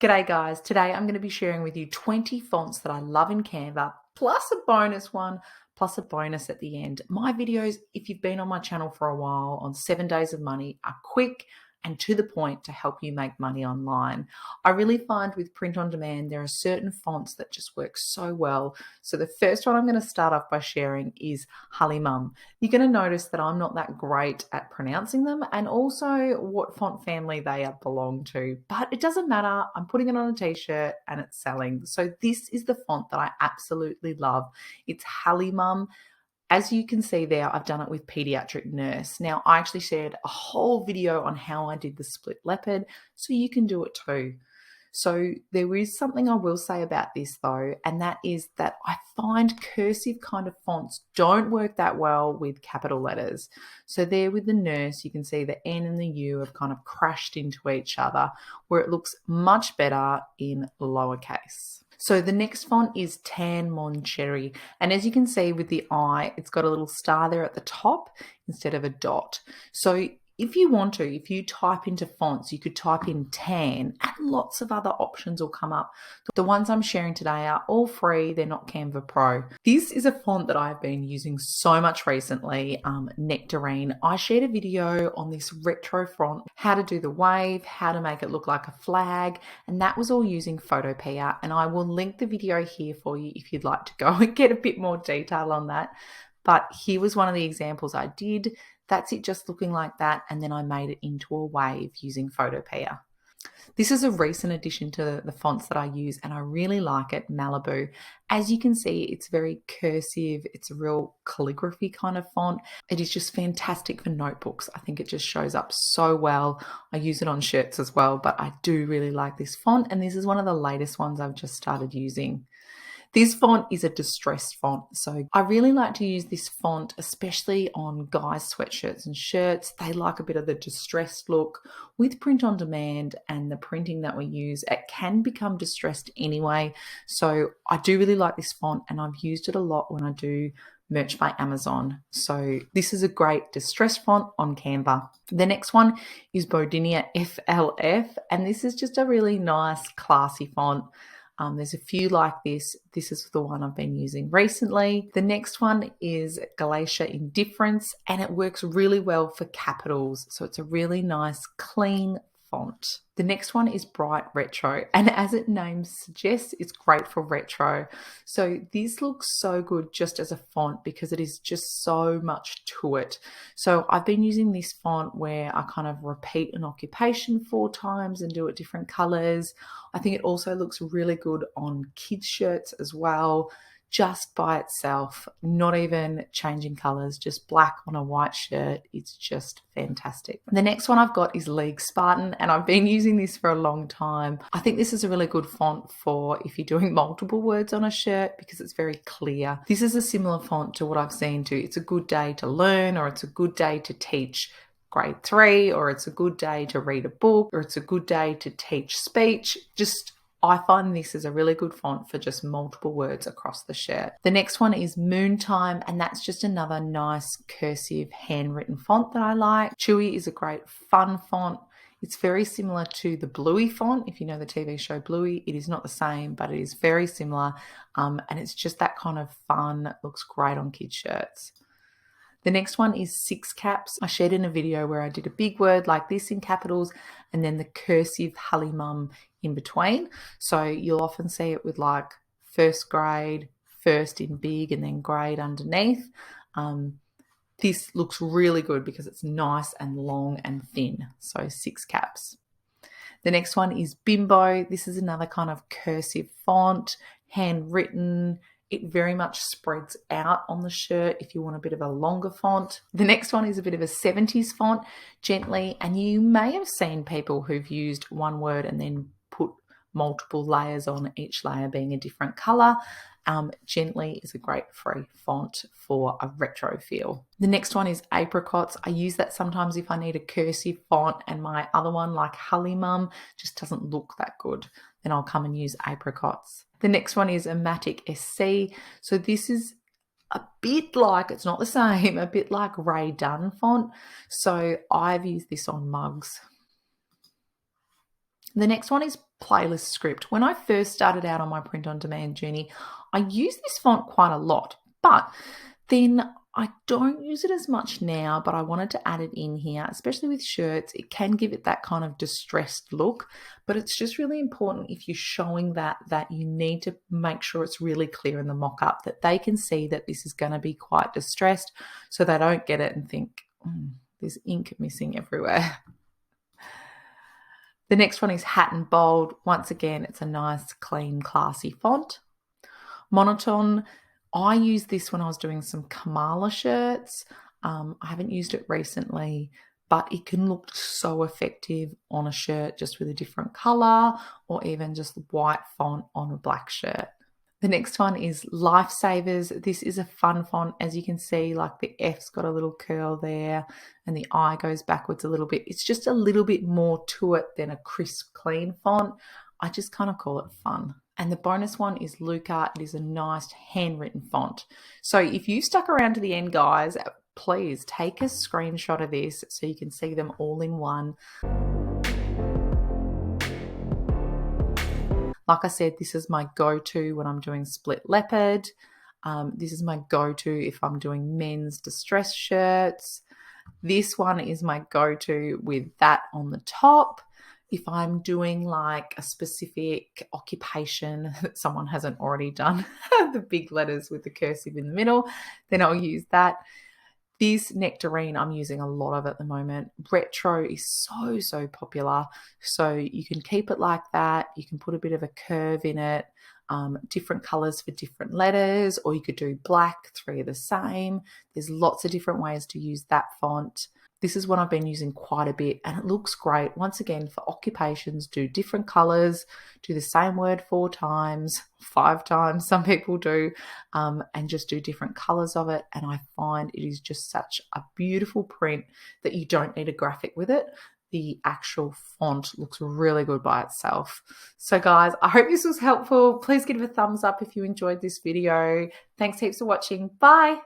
G'day guys, today I'm going to be sharing with you 20 fonts that I love in Canva, plus a bonus one, plus a bonus at the end. My videos, if you've been on my channel for a while, on 7 Days of Money, are quick and to the point to help you make money online. I really find with print on demand, there are certain fonts that just work so well. So the first one I'm going to start off by sharing is Halimum. You're going to notice that I'm not that great at pronouncing them and also what font family they belong to, but it doesn't matter. I'm putting it on a t-shirt and it's selling. So this is the font that I absolutely love. It's Halimum. As you can see there, I've done it with Pediatric Nurse. Now, I actually shared a whole video on how I did the split leopard, so you can do it too. So there is something I will say about this though, and that is that I find cursive kind of fonts don't work that well with capital letters. So there with the Nurse, you can see the N and the U have kind of crashed into each other, where it looks much better in lowercase. So the next font is Tan Monchi, and as you can see with the I, it's got a little star there at the top instead of a dot. So if you want to, if you type into fonts, you could type in tan and lots of other options will come up. The ones I'm sharing today are all free. They're not Canva Pro. This is a font that I've been using so much recently, Nectarine. I shared a video on this retro font, how to do the wave, how to make it look like a flag, and that was all using Photopea. And I will link the video here for you if you'd like to go and get a bit more detail on that. But here was one of the examples I did. That's it just looking like that, and then I made it into a wave using Photopea. This is a recent addition to the fonts that I use, and I really like it, Malibu. As you can see, it's very cursive. It's a real calligraphy kind of font. It is just fantastic for notebooks. I think it just shows up so well. I use it on shirts as well, but I do really like this font, and this is one of the latest ones I've just started using. This font is a distressed font, so I really like to use this font, especially on guys' sweatshirts and shirts. They like a bit of the distressed look. With print on demand and the printing that we use, it can become distressed anyway. So I do really like this font, and I've used it a lot when I do merch by Amazon. So this is a great distressed font on Canva. The next one is Bordeaux FLF, and this is just a really nice, classy font. There's a few like this. This is the one I've been using recently. The next one is Glacier Indifference, and it works really well for capitals. So it's a really nice, clean font. The next one is Bright Retro, and as its name suggests, it's great for retro. So this looks so good just as a font because it is just so much to it. So I've been using this font where I kind of repeat an occupation 4 times and do it different colors. I think it also looks really good on kids' shirts as well, just by itself, not even changing colors, just black on a white shirt. It's just fantastic. The next one I've got is Spartan, and I've been using this for a long time. I think this is a really good font for if you're doing multiple words on a shirt because it's very clear. This is a similar font to what I've seen to It's a Good Day to Learn, or It's a Good Day to Teach Grade 3, or It's a Good Day to Read a Book, or It's a Good Day to Teach Speech. I find this is a really good font for just multiple words across the shirt. The next one is Moontime, and that's just another nice cursive handwritten font that I like. Chewie is a great fun font. It's very similar to the Bluey font. If you know the TV show Bluey, it is not the same, but it is very similar. And it's just that kind of fun, looks great on kids' shirts. The next one is 6 caps. I shared in a video where I did a big word like this in capitals and then the cursive Halimum in between. So you'll often see it with like first grade, first in big, and then grade underneath. This looks really good because it's nice and long and thin. So 6 caps. The next one is Bimbo. This is another kind of cursive font, handwritten. It very much spreads out on the shirt if you want a bit of a longer font. The next one is a bit of a 70s font, Gently, and you may have seen people who've used one word and then put multiple layers on, each layer being a different color. Gently is a great free font for a retro feel. The next one is Apricots. I use that sometimes if I need a cursive font and my other one, like Halimum, just doesn't look that good. Then I'll come and use Apricots. The next one is a Matic SC. So this is a bit like, it's not the same, a bit like Ray Dunn font. So I've used this on mugs. The next one is playlist script. When I first started out on my print on demand journey, I used this font quite a lot, but then I don't use it as much now, but I wanted to add it in here, especially with shirts. It can give it that kind of distressed look, but it's just really important if you're showing that you need to make sure it's really clear in the mock-up, that they can see that this is going to be quite distressed, so they don't get it and think, there's ink missing everywhere. The next one is Hat and Bold. Once again, it's a nice, clean, classy font. Monotone. I used this when I was doing some Kamala shirts. I haven't used it recently, but it can look so effective on a shirt just with a different color, or even just white font on a black shirt. The next one is Lifesavers. This is a fun font. As you can see, like the F's got a little curl there and the I goes backwards a little bit. It's just a little bit more to it than a crisp, clean font. I just kind of call it fun. And the bonus one is Luca. It is a nice handwritten font. So if you stuck around to the end, guys, please take a screenshot of this so you can see them all in one. Like I said, this is my go-to when I'm doing split leopard. This is my go-to if I'm doing men's distress shirts. This one is my go-to with that on the top. If I'm doing like a specific occupation that someone hasn't already done, the big letters with the cursive in the middle, then I'll use that. This Nectarine, I'm using a lot of at the moment. Retro is so popular. So you can keep it like that. You can put a bit of a curve in it, different colors for different letters, or you could do black, 3 are the same. There's lots of different ways to use that font. This is one I've been using quite a bit and it looks great. Once again, for occupations, do different colors, do the same word 4 times, 5 times, some people do, and just do different colors of it. And I find it is just such a beautiful print that you don't need a graphic with it. The actual font looks really good by itself. So guys, I hope this was helpful. Please give it a thumbs up if you enjoyed this video. Thanks heaps for watching. Bye.